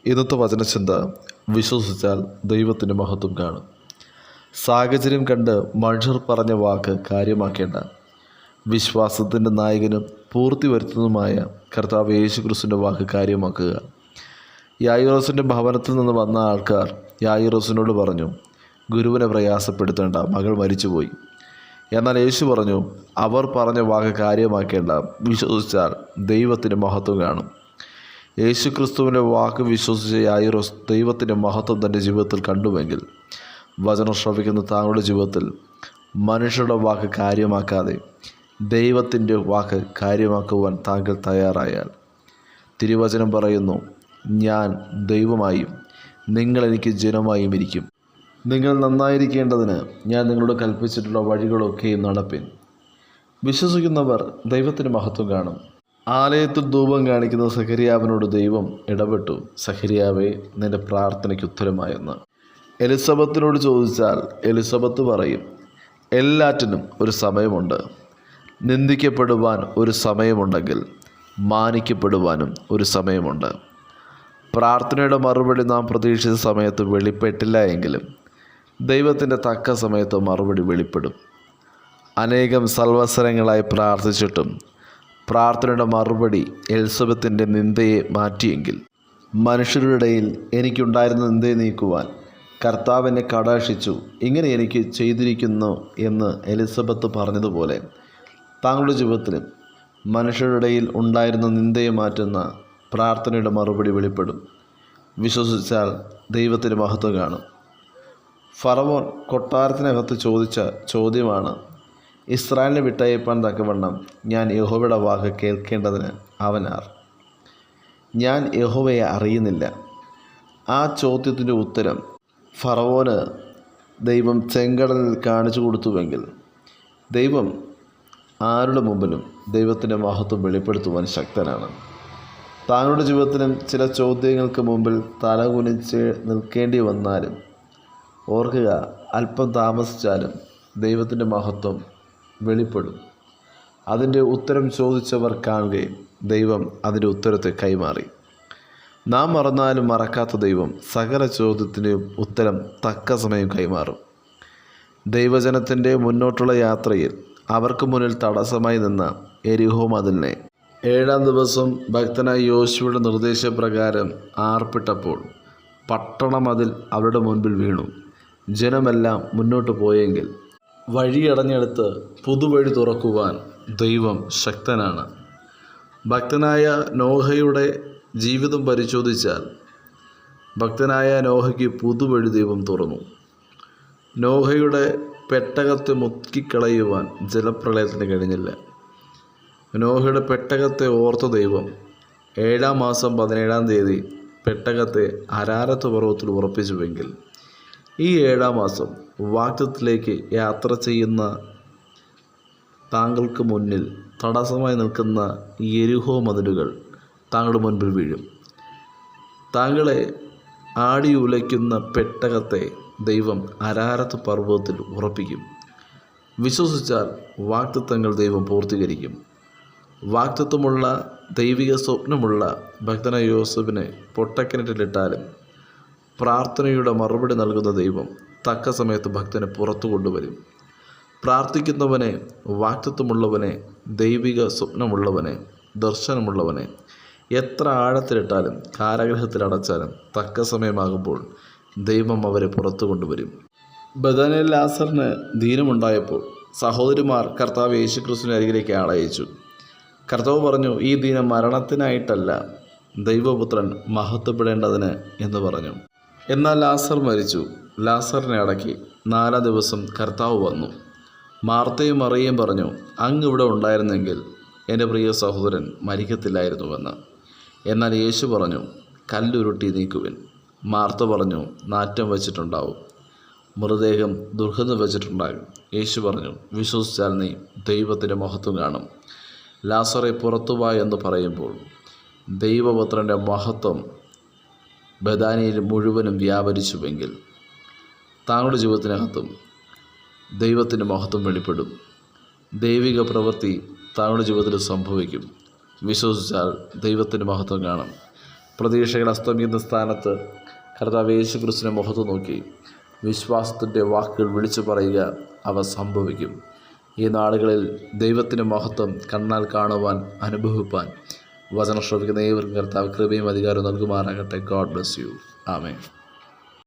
ഇന്നത്തെ വചനചിന്ത: വിശ്വസിച്ചാൽ ദൈവത്തിൻ്റെ മഹത്വം കാണും. സാഹചര്യം കണ്ട് മനുഷ്യർ പറഞ്ഞ വാക്ക് കാര്യമാക്കേണ്ട. വിശ്വാസത്തിൻ്റെ നായകനും പൂർത്തി വരുത്തുന്നതുമായ കർത്താവ് യേശുക്രിസ്തുവിൻ്റെ വാക്ക് കാര്യമാക്കുക. യായിറോസിൻ്റെ ഭവനത്തിൽ നിന്ന് വന്ന ആൾക്കാർ യായിറോസിനോട് പറഞ്ഞു, ഗുരുവിനെ പ്രയാസപ്പെടുത്തേണ്ട, മകൾ മരിച്ചുപോയി. എന്നാൽ യേശു പറഞ്ഞു, അവർ പറഞ്ഞ വാക്ക് കാര്യമാക്കേണ്ട, വിശ്വസിച്ചാൽ ദൈവത്തിൻ്റെ മഹത്വം കാണും. യേശുക്രിസ്തുവിൻ്റെ വാക്ക് വിശ്വസിച്ച യായിറോസ് ദൈവത്തിൻ്റെ മഹത്വം തൻ്റെ ജീവിതത്തിൽ കണ്ടുവെങ്കിൽ, വചനം ശ്രവിക്കുന്ന താങ്കളുടെ ജീവിതത്തിൽ മനുഷ്യരുടെ വാക്ക് കാര്യമാക്കാതെ ദൈവത്തിൻ്റെ വാക്ക് കാര്യമാക്കുവാൻ താങ്കൾ തയ്യാറായാൽ, തിരുവചനം പറയുന്നു, ഞാൻ ദൈവമായും നിങ്ങൾ എനിക്ക് ജനമായും ഇരിക്കും. നിങ്ങൾ നന്നായിരിക്കേണ്ടതിന് ഞാൻ നിങ്ങളോട് കൽപ്പിച്ചിട്ടുള്ള വഴികളൊക്കെയും നടപ്പിൻ. വിശ്വസിക്കുന്നവർ ദൈവത്തിൻ്റെ മഹത്വം കാണും. ആലയത്തിൽ ധൂപം കാണിക്കുന്ന സഖരിയാവിനോട് ദൈവം ഇടപെട്ടു, സഖരിയാവേ, നിന്റെ പ്രാർത്ഥനയ്ക്ക് ഉത്തരമായെന്ന്. എലിസബത്തിനോട് ചോദിച്ചാൽ എലിസബത്ത് പറയും, എല്ലാറ്റിനും ഒരു സമയമുണ്ട്. നിന്ദിക്കപ്പെടുവാൻ ഒരു സമയമുണ്ടെങ്കിൽ മാനിക്കപ്പെടുവാനും ഒരു സമയമുണ്ട്. പ്രാർത്ഥനയുടെ മറുപടി നാം പ്രതീക്ഷിച്ച സമയത്ത് വെളിപ്പെട്ടില്ല എങ്കിലും ദൈവത്തിൻ്റെ തക്ക സമയത്ത് മറുപടി വെളിപ്പെടും. അനേകം സംവത്സരങ്ങളായി പ്രാർത്ഥിച്ചിട്ടും പ്രാർത്ഥനയുടെ മറുപടി എലിസബത്തിൻ്റെ നിന്ദയെ മാറ്റിയെങ്കിൽ, മനുഷ്യരുടെ ഇടയിൽ എനിക്കുണ്ടായിരുന്ന നിന്ദയെ നീക്കുവാൻ കർത്താവ് എന്നെ കടാക്ഷിച്ചു, ഇങ്ങനെ എനിക്ക് ചെയ്തിരിക്കുന്നു എന്ന് എലിസബത്ത് പറഞ്ഞതുപോലെ താങ്കളുടെ ജീവിതത്തിലും മനുഷ്യരുടെ ഇടയിൽ ഉണ്ടായിരുന്ന നിന്ദയെ മാറ്റുന്ന പ്രാർത്ഥനയുടെ മറുപടി വെളിപ്പെടും. വിശ്വസിച്ചാൽ ദൈവത്തിൻ്റെ മഹത്വം കാണും. ഫറവോൻ കൊട്ടാരത്തിനകത്ത് ചോദിച്ച ചോദ്യമാണ്, ഇസ്രായേലിനെ വിട്ടയപ്പാൻ തക്കവണ്ണം ഞാൻ യഹോവയുടെ വാക്ക് കേൾക്കേണ്ടതിന് അവനാർ? ഞാൻ യഹോവയെ അറിയുന്നില്ല. ആ ചോദ്യത്തിൻ്റെ ഉത്തരം ഫറവോന് ദൈവം ചെങ്കടലിൽ കാണിച്ചു കൊടുത്തുവെങ്കിൽ, ദൈവം ആരുടെ മുമ്പിലും ദൈവത്തിൻ്റെ മഹത്വം വെളിപ്പെടുത്തുവാൻ ശക്തനാണ്. താങ്കളുടെ ജീവിതത്തിലും ചില ചോദ്യങ്ങൾക്ക് മുമ്പിൽ തലകുനിച്ച് നിൽക്കേണ്ടി വന്നാലും ഓർക്കുക, അല്പം താമസിച്ചാലും ദൈവത്തിൻ്റെ മഹത്വം വെളിപ്പെടും. അതിൻ്റെ ഉത്തരം ചോദിച്ചവർ കാണുകയും ദൈവം അതിൻ്റെ ഉത്തരത്തെ കൈമാറി. നാം മറന്നാലും മറക്കാത്ത ദൈവം സകല ചോദ്യത്തിൻ്റെയും ഉത്തരം തക്ക സമയം കൈമാറും. ദൈവജനത്തിൻ്റെ മുന്നോട്ടുള്ള യാത്രയിൽ അവർക്ക് മുന്നിൽ തടസ്സമായി നിന്ന എരിഹോ മതിലിനെ 7-ാം ദിവസം ഭക്തനായ യോശുവയുടെ നിർദ്ദേശപ്രകാരം ആർപ്പിട്ടപ്പോൾ പട്ടണമതിൽ അവരുടെ മുൻപിൽ വീണു. ജനമെല്ലാം മുന്നോട്ട് പോയെങ്കിൽ വഴിയടഞ്ഞെടുത്ത് പുതുവഴി തുറക്കുവാൻ ദൈവം ശക്തനാണ്. ഭക്തനായ നോഹയുടെ ജീവിതം പരിശോധിച്ചാൽ, ഭക്തനായ നോഹയ്ക്ക് പുതുവഴി ദൈവം തുറന്നു. നോഹയുടെ പെട്ടകത്തെ മുക്കിക്കളയുവാൻ ജലപ്രളയത്തിന് കഴിഞ്ഞില്ല. നോഹയുടെ പെട്ടകത്തെ ഓർത്ത ദൈവം 7-ാം മാസം 17-ാം തീയതി പെട്ടകത്തെ അരാരത്ത് പർവ്വതത്തിൽ ഉറപ്പിച്ചുവെങ്കിൽ, ഈ 7-ാം മാസം വാഗ്ദത്തത്തിലേക്ക് യാത്ര ചെയ്യുന്ന താങ്കൾക്ക് മുന്നിൽ തടസ്സമായി നിൽക്കുന്ന യെരിഹോ മതിലുകൾ താങ്കളുടെ മുൻപിൽ വീഴും. താങ്കളെ ആടിയുലയ്ക്കുന്ന പെട്ടകത്തെ ദൈവം അരാരത്ത് പർവ്വതത്തിൽ ഉറപ്പിക്കും. വിശ്വസിച്ചാൽ വാഗ്ദത്തങ്ങൾ ദൈവം പൂർത്തീകരിക്കും. വാഗ്ദത്തമുള്ള ദൈവിക സ്വപ്നമുള്ള ഭക്തനായ യോസേഫിനെ പൊട്ടക്കിണറ്റിലിട്ടാലും പ്രാർത്ഥനയുടെ മറുപടി നൽകുന്ന ദൈവം തക്ക സമയത്ത് ഭക്തനെ പുറത്തു കൊണ്ടുവരും. പ്രാർത്ഥിക്കുന്നവനെ, വാഗ്ദത്തമുള്ളവനെ, ദൈവിക സ്വപ്നമുള്ളവനെ, ദർശനമുള്ളവനെ എത്ര ആഴത്തിലിട്ടാലും കാരാഗൃഹത്തിലടച്ചാലും തക്ക സമയമാകുമ്പോൾ ദൈവം അവരെ പുറത്തു കൊണ്ടുവരും. ബഥാനിയയിൽ ലാസറിന് ദീനമുണ്ടായപ്പോൾ സഹോദരിമാർ കർത്താവ് യേശുക്രിസ്തുവിൻ്റെ അരികിലേക്ക് ആളയച്ചു. കർത്താവ് പറഞ്ഞു, ഈ ദീനം മരണത്തിനായിട്ടല്ല, ദൈവപുത്രൻ മഹത്വപ്പെടേണ്ടതിന് എന്ന് പറഞ്ഞു. എന്നാൽ ലാസർ മരിച്ചു. ലാസറിനെ അടക്കി 4-ാം ദിവസം കർത്താവ് വന്നു. മാർത്തയും മറിയയും പറഞ്ഞു, അങ്ങ് ഇവിടെ ഉണ്ടായിരുന്നെങ്കിൽ എൻ്റെ പ്രിയ സഹോദരൻ മരിക്കത്തില്ലായിരുന്നുവെന്ന്. എന്നാൽ യേശു പറഞ്ഞു, കല്ലുരുട്ടി നീക്കുവിൻ. മാർത്ത പറഞ്ഞു, നാറ്റം വച്ചിട്ടുണ്ടാവും, മൃതദേഹം ദുർഗന്ധം വച്ചിട്ടുണ്ടാകും. യേശു പറഞ്ഞു, വിശ്വസിച്ചാൽ നീ ദൈവത്തിൻ്റെ മഹത്വം കാണും. ലാസറെ പുറത്തുവാ എന്ന് പറയുമ്പോൾ ദൈവപുത്രൻ്റെ മഹത്വം ബഥാനിയിൽ മുഴുവനും വ്യാപരിച്ചുവെങ്കിൽ, താങ്കളുടെ ജീവിതത്തിനകത്തും ദൈവത്തിൻ്റെ മഹത്വം വെളിപ്പെടും. ദൈവിക പ്രവൃത്തി താങ്കളുടെ ജീവിതത്തിൽ സംഭവിക്കും. വിശ്വസിച്ചാൽ ദൈവത്തിൻ്റെ മഹത്വം കാണും. പ്രതീക്ഷകൾ അസ്തമിക്കുന്ന സ്ഥാനത്ത് കർത്താവ് യേശു ക്രിസ്തുവിനെ മുഖത്ത് നോക്കി വിശ്വാസത്തിൻ്റെ വാക്കുകൾ വിളിച്ചു പറയുക, അവ സംഭവിക്കും. ഈ നാളുകളിൽ ദൈവത്തിൻ്റെ മഹത്വം കണ്ണാൽ കാണുവാൻ, അനുഭവിപ്പാൻ വചനം ശ്രവിക്കുന്ന ഏവർക്കും കർത്താവ് കൃപയും അധികാരവും നൽകുമാറാകട്ടെ. God bless you. ആമേൻ.